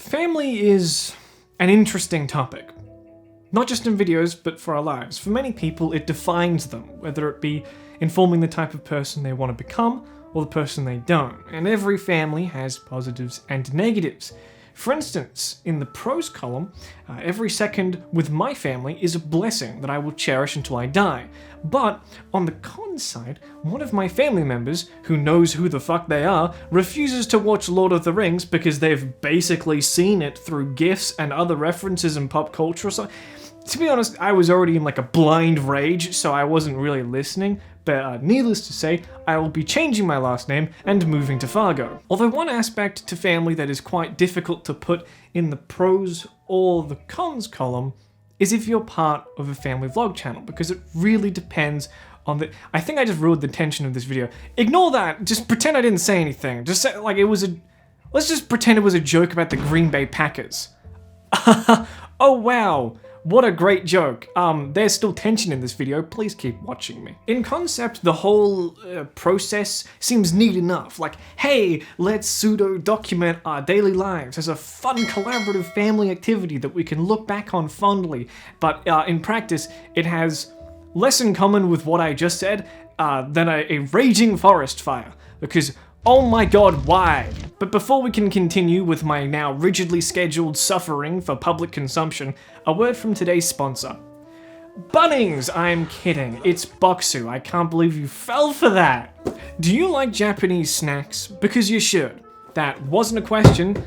Family is an interesting topic. Not just in videos, but for our lives. For many people, it defines them, whether it be informing the type of person they want to become or the person they don't. And every family has positives and negatives. For instance, in the pros column, every second with my family is a blessing that I will cherish until I die. But on the cons side, one of my family members, who knows who the fuck they are, refuses to watch Lord of the Rings because they've basically seen it through GIFs and other references in pop culture. So, to be honest, I was already in like a blind rage, so I wasn't really listening. But needless to say, I will be changing my last name and moving to Fargo. Although one aspect to family that is quite difficult to put in the pros or the cons column is if you're part of a family vlog channel, because it really depends on the... I think I just ruined the tension of this video. Ignore that, just pretend I didn't say anything. Just say, like, it was a... Let's just pretend it was a joke about the Green Bay Packers. Oh wow. What a great joke. There's still tension in this video, please keep watching me. In concept, the whole process seems neat enough. Like, hey, let's pseudo-document our daily lives as a fun collaborative family activity that we can look back on fondly. But in practice, it has less in common with what I just said than a raging forest fire. Because, oh my god, why? But before we can continue with my now rigidly scheduled suffering for public consumption, a word from today's sponsor. Bunnings! I'm kidding, it's Boxu, I can't believe you fell for that! Do you like Japanese snacks? Because you should. That wasn't a question.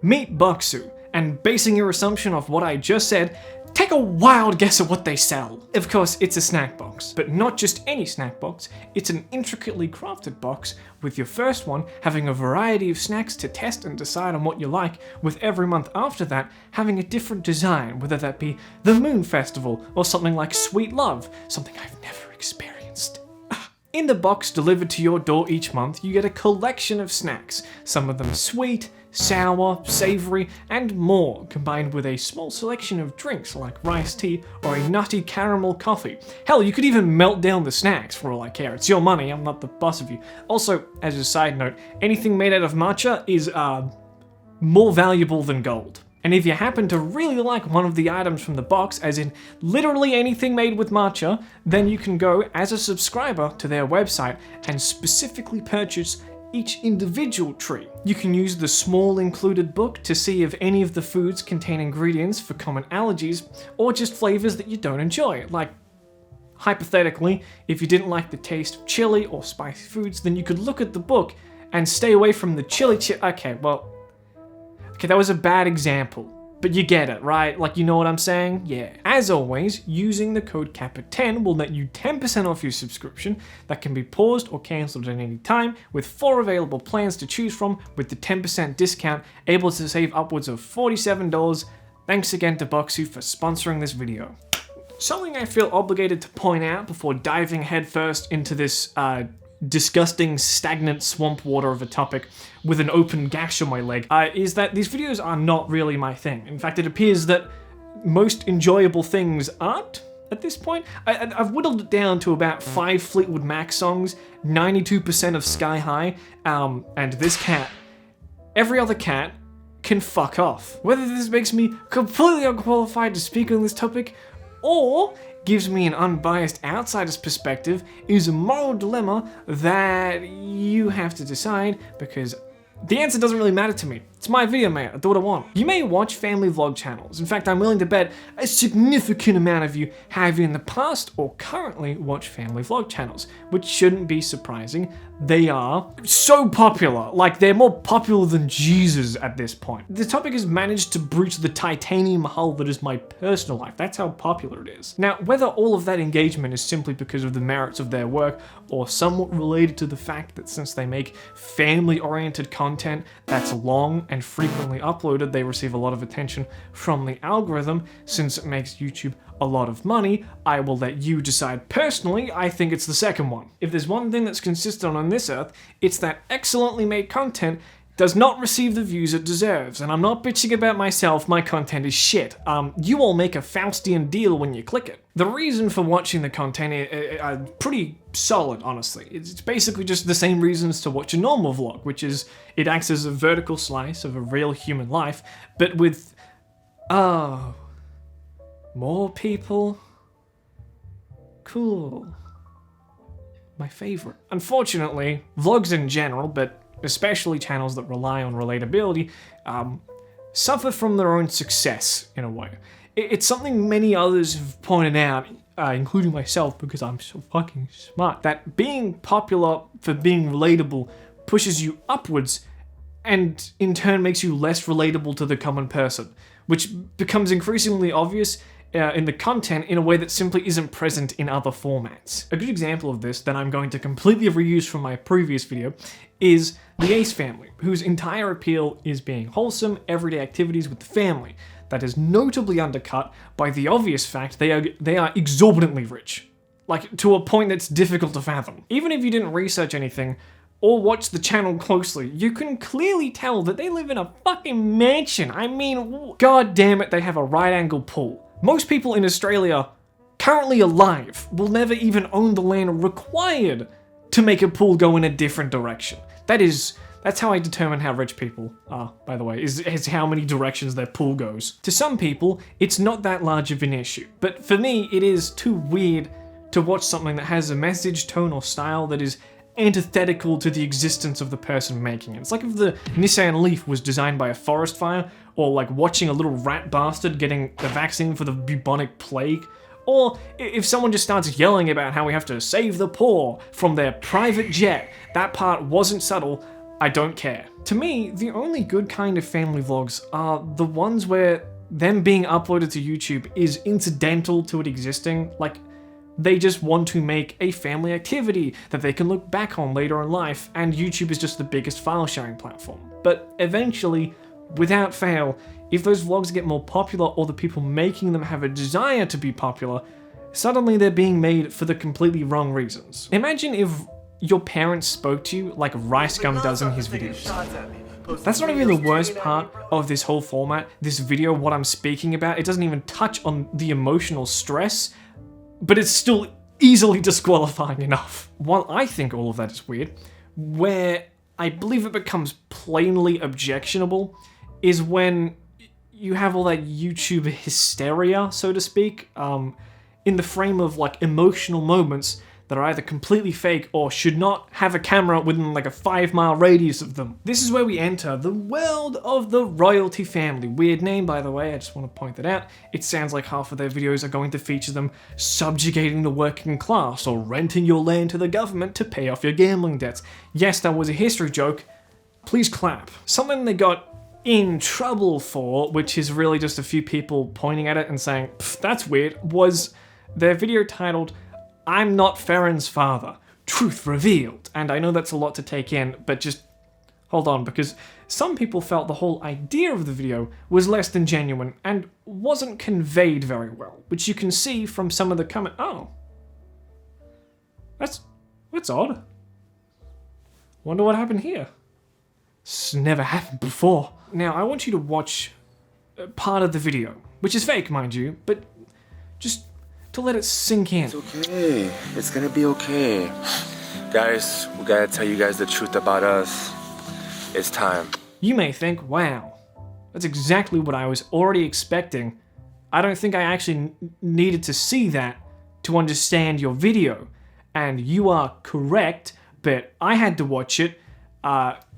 Meet Boxu, and basing your assumption off what I just said, take a wild guess at what they sell. Of course, it's a snack box, but not just any snack box, it's an intricately crafted box, with your first one having a variety of snacks to test and decide on what you like, with every month after that having a different design, whether that be the Moon Festival or something like Sweet Love, something I've never experienced. In the box delivered to your door each month, you get a collection of snacks, some of them sweet, sour, savory, and more, combined with a small selection of drinks like iced tea or a nutty caramel coffee. Hell, you could even melt down the snacks for all I care. It's your money, I'm not the boss of you. Also, as a side note, anything made out of matcha is more valuable than gold. And if you happen to really like one of the items from the box, as in literally anything made with matcha, then you can go as a subscriber to their website and specifically purchase each individual tree. You can use the small included book to see if any of the foods contain ingredients for common allergies or just flavors that you don't enjoy. Like, hypothetically, if you didn't like the taste of chili or spicy foods, then you could look at the book and stay away from the Okay, that was a bad example, but you get it, right? Like, you know what I'm saying? Yeah. As always, using the code Kappa10 will net you 10% off your subscription that can be paused or cancelled at any time, with 4 available plans to choose from, with the 10% discount, able to save upwards of $47. Thanks again to Boxu for sponsoring this video. Something I feel obligated to point out before diving headfirst into this disgusting, stagnant swamp water of a topic with an open gash on my leg, is that these videos are not really my thing. In fact, it appears that most enjoyable things aren't at this point. I've whittled it down to about 5 Fleetwood Mac songs, 92% of Sky High, and this cat. Every other cat can fuck off. Whether this makes me completely unqualified to speak on this topic, or gives me an unbiased outsider's perspective, is a moral dilemma that you have to decide, because the answer doesn't really matter to me. It's my video, mate. I do what I want. You may watch family vlog channels. In fact, I'm willing to bet a significant amount of you have in the past or currently watched family vlog channels, which shouldn't be surprising. They are so popular. Like, they're more popular than Jesus at this point. The topic has managed to breach the titanium hull that is my personal life. That's how popular it is. Now, whether all of that engagement is simply because of the merits of their work or somewhat related to the fact that since they make family-oriented content that's long and frequently uploaded, they receive a lot of attention from the algorithm, since it makes YouTube a lot of money, I will let you decide. Personally, I think it's the second one. If there's one thing that's consistent on this earth, it's that excellently made content does not receive the views it deserves, and I'm not bitching about myself, my content is shit. You all make a Faustian deal when you click it. The reason for watching the content are pretty solid, honestly. It's basically just the same reasons to watch a normal vlog, which is it acts as a vertical slice of a real human life, but with, more people? Cool. My favorite. Unfortunately, vlogs in general, but especially channels that rely on relatability, suffer from their own success, in a way. It's something many others have pointed out, including myself, because I'm so fucking smart, that being popular for being relatable pushes you upwards, and in turn makes you less relatable to the common person, which becomes increasingly obvious in the content in a way that simply isn't present in other formats. A good example of this that I'm going to completely reuse from my previous video is the Ace family, whose entire appeal is being wholesome, everyday activities with the family. That is notably undercut by the obvious fact they are exorbitantly rich. Like, to a point that's difficult to fathom. Even if you didn't research anything, or watch the channel closely, you can clearly tell that they live in a fucking mansion. I mean, god damn it, they have a right-angle pool. Most people in Australia, currently alive, will never even own the land required to make a pool go in a different direction. That's how I determine how rich people are, by the way, is how many directions their pool goes. To some people, it's not that large of an issue, but for me, it is too weird to watch something that has a message, tone, or style that is antithetical to the existence of the person making it. It's like if the Nissan Leaf was designed by a forest fire, or like watching a little rat bastard getting the vaccine for the bubonic plague, or if someone just starts yelling about how we have to save the poor from their private jet. That part wasn't subtle, I don't care. To me, the only good kind of family vlogs are the ones where them being uploaded to YouTube is incidental to it existing, like they just want to make a family activity that they can look back on later in life, and YouTube is just the biggest file sharing platform. But eventually, without fail, if those vlogs get more popular or the people making them have a desire to be popular, suddenly they're being made for the completely wrong reasons. Imagine if your parents spoke to you like Rice Gum does in his videos. That's not even the worst part of this whole format, this video, what I'm speaking about. It doesn't even touch on the emotional stress, but it's still easily disqualifying enough. While I think all of that is weird, where I believe it becomes plainly objectionable is when you have all that YouTube hysteria, so to speak, in the frame of like emotional moments that are either completely fake or should not have a camera within like a 5-mile radius of them. This is where we enter the world of the royalty family. Weird name, by the way, I just want to point that out. It sounds like half of their videos are going to feature them subjugating the working class or renting your land to the government to pay off your gambling debts. Yes, that was a history joke. Please clap. Something they got in trouble for, which is really just a few people pointing at it and saying, that's weird, was their video titled, I'm not Farron's father. Truth revealed. And I know that's a lot to take in, but just hold on, because some people felt the whole idea of the video was less than genuine and wasn't conveyed very well, which you can see from some of the comment. Oh. That's odd. Wonder what happened here. This never happened before. Now, I want you to watch part of the video, which is fake, mind you, but just to let it sink in. It's okay. It's gonna be okay. Guys, we gotta tell you guys the truth about us. It's time. You may think, wow, that's exactly what I was already expecting. I don't think I actually needed to see that to understand your video. And you are correct, but I had to watch it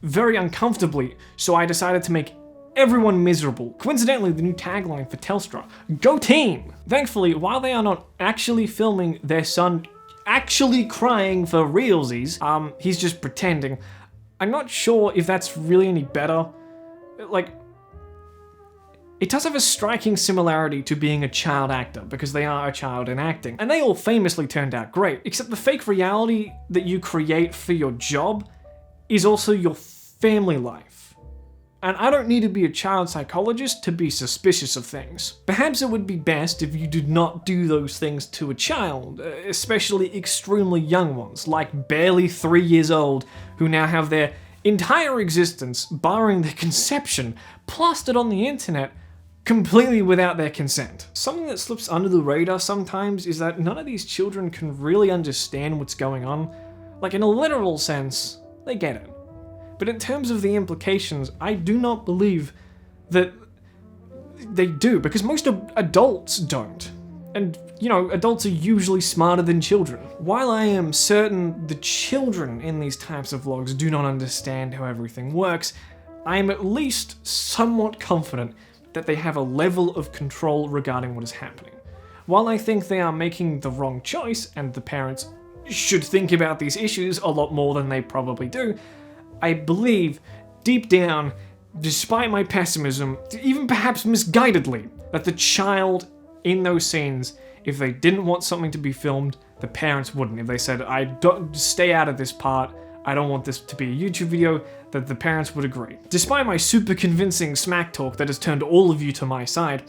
very uncomfortably, so I decided to make everyone miserable. Coincidentally, the new tagline for Telstra, Go Team! Thankfully, while they are not actually filming their son actually crying for realsies, he's just pretending. I'm not sure if that's really any better. Like, it does have a striking similarity to being a child actor, because they are a child in acting. And they all famously turned out great, except the fake reality that you create for your job is also your family life. And I don't need to be a child psychologist to be suspicious of things. Perhaps it would be best if you did not do those things to a child, especially extremely young ones, like barely 3 years old, who now have their entire existence, barring their conception, plastered on the internet completely without their consent. Something that slips under the radar sometimes is that none of these children can really understand what's going on. Like, in a literal sense, they get it. But in terms of the implications, I do not believe that they do, because most adults don't. And, you know, adults are usually smarter than children. While I am certain the children in these types of vlogs do not understand how everything works, I am at least somewhat confident that they have a level of control regarding what is happening. While I think they are making the wrong choice, and the parents should think about these issues a lot more than they probably do, I believe, deep down, despite my pessimism, even perhaps misguidedly, that the child in those scenes, if they didn't want something to be filmed, the parents wouldn't. If they said, I don't stay out of this part, I don't want this to be a YouTube video, that the parents would agree. Despite my super convincing smack talk that has turned all of you to my side,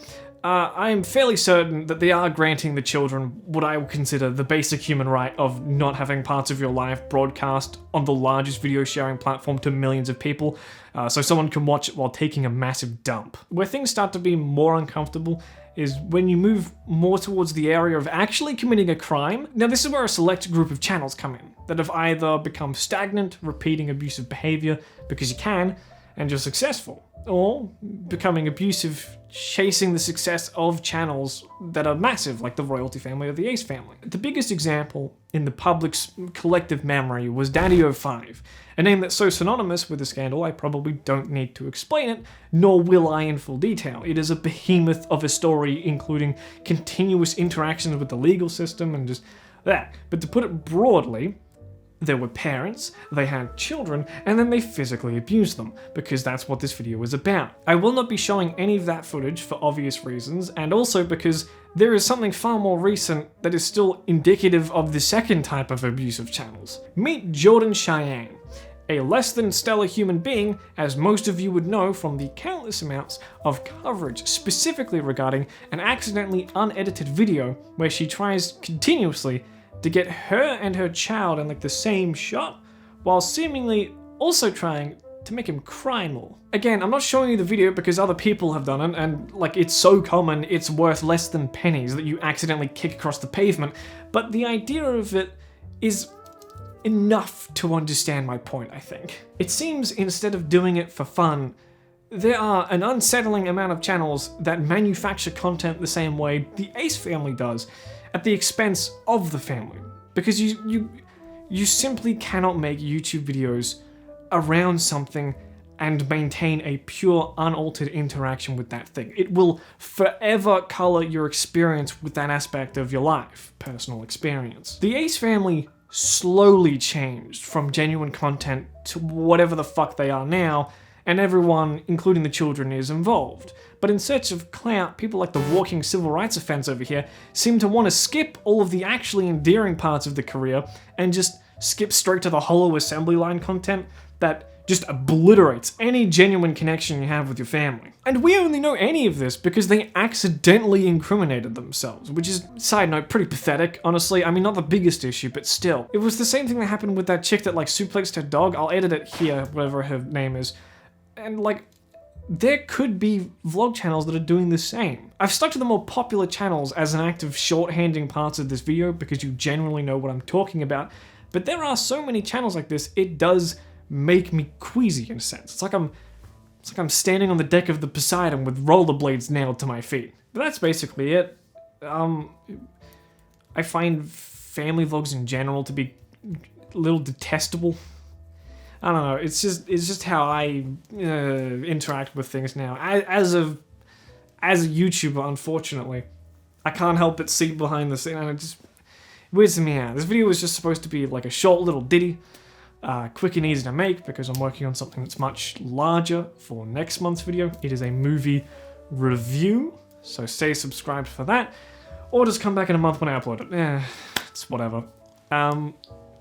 I am fairly certain that they are granting the children what I would consider the basic human right of not having parts of your life broadcast on the largest video sharing platform to millions of people, so someone can watch it while taking a massive dump. Where things start to be more uncomfortable is when you move more towards the area of actually committing a crime. Now, this is where a select group of channels come in, that have either become stagnant, repeating abusive behavior because you can, and you're successful, or becoming abusive, chasing the success of channels that are massive, like the Royalty family or the Ace family. The biggest example in the public's collective memory was Daddy05, a name that's so synonymous with the scandal I probably don't need to explain it, nor will I in full detail. It is a behemoth of a story, including continuous interactions with the legal system and just that. But to put it broadly, there were parents, they had children, and then they physically abused them, because that's what this video is about. I will not be showing any of that footage for obvious reasons, and also because there is something far more recent that is still indicative of the second type of abusive channels. Meet Jordan Cheyenne, a less than stellar human being, as most of you would know from the countless amounts of coverage specifically regarding an accidentally unedited video where she tries continuously to get her and her child in like the same shot, while seemingly also trying to make him cry more. Again, I'm not showing you the video because other people have done it, and like it's so common it's worth less than pennies that you accidentally kick across the pavement, but the idea of it is enough to understand my point, I think. It seems instead of doing it for fun, there are an unsettling amount of channels that manufacture content the same way the Ace family does, at the expense of the family. Because you simply cannot make YouTube videos around something and maintain a pure, unaltered interaction with that thing. It will forever color your experience with that aspect of your life, personal experience. The Ace family slowly changed from genuine content to whatever the fuck they are now, and everyone, including the children, is involved. But in search of clout, people like the walking civil rights offense over here seem to want to skip all of the actually endearing parts of the career and just skip straight to the hollow assembly line content that just obliterates any genuine connection you have with your family. And we only know any of this because they accidentally incriminated themselves, which is, side note, pretty pathetic, honestly. I mean, not the biggest issue, but still. It was the same thing that happened with that chick that like suplexed her dog. I'll edit it here, whatever her name is. And like, there could be vlog channels that are doing the same. I've stuck to the more popular channels as an act of shorthanding parts of this video because you generally know what I'm talking about, but there are so many channels like this, it does make me queasy in a sense. It's like I'm standing on the deck of the Poseidon with rollerblades nailed to my feet. But that's basically it. I find family vlogs in general to be a little detestable. I don't know, it's just how I interact with things now. As a YouTuber, unfortunately, I can't help but see behind the scene, and it just weirds me out. This video was just supposed to be like a short little ditty, quick and easy to make, because I'm working on something that's much larger for next month's video. It is a movie review, so stay subscribed for that, or just come back in a month when I upload it. It's whatever.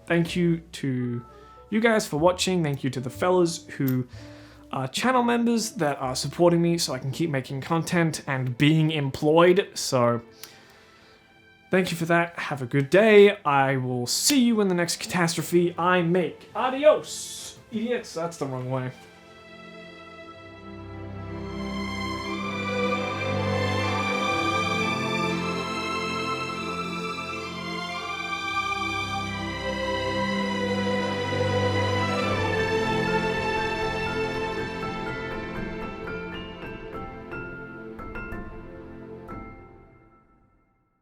Thank you to you guys for watching. Thank you to the fellas who are channel members that are supporting me so I can keep making content and being employed. So thank you for that. Have a good day. I will see you in the next catastrophe I make. Adios. Idiots, that's the wrong way.